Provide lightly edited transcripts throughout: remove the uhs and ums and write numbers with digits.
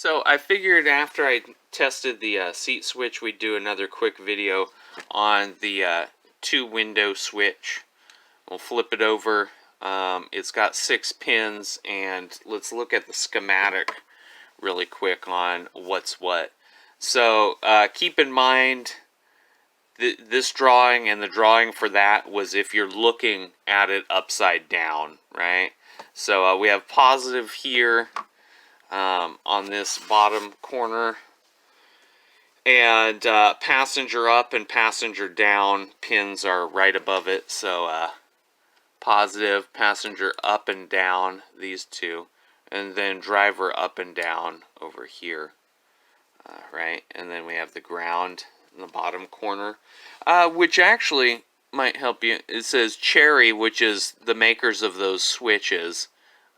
So I figured after I tested the seat switch, we'd do another quick video on the two window switch. We'll flip it over. It's got 6 pins, and let's look at the schematic really quick on what's what. So keep in mind this drawing and the drawing for that was if you're looking at it upside down, right? So we have positive here on this bottom corner, and passenger up and passenger down pins are right above it. So positive, passenger up and down, these two, and then driver up and down over here, right? And then we have the ground in the bottom corner, which actually might help you. It says Cherry, which is the makers of those switches,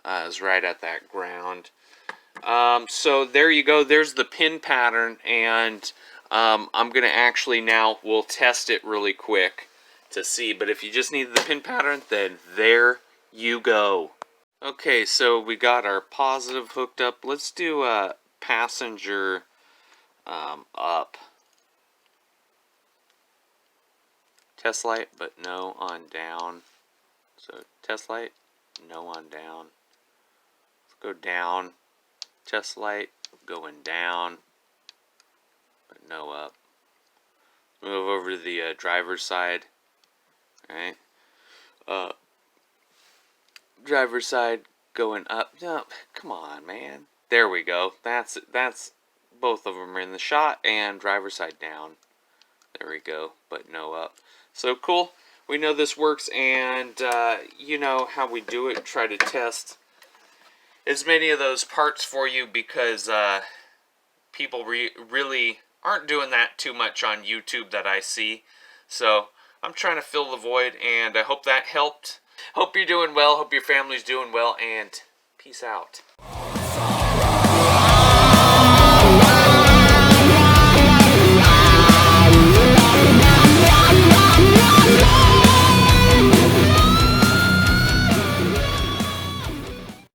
is right at that ground. So there you go. There's the pin pattern, and I'm going to actually now, we'll test it really quick to see. But if you just need the pin pattern, then there you go. Okay, so we got our positive hooked up. Let's do passenger up. Test light, but no on down. So test light, no on down. Let's go down. Test light, going down, but no up. Move over to the driver's side. Alright. Driver's side, going up. No, come on, man. There we go. That's both of them are in the shot, and driver's side down. There we go, but no up. So cool. We know this works, and you know how we do it. Try to test as many of those parts for you, because people really aren't doing that too much on YouTube that I see. So I'm trying to fill the void, and I hope that helped. Hope you're doing well. Hope your family's doing well, and peace out.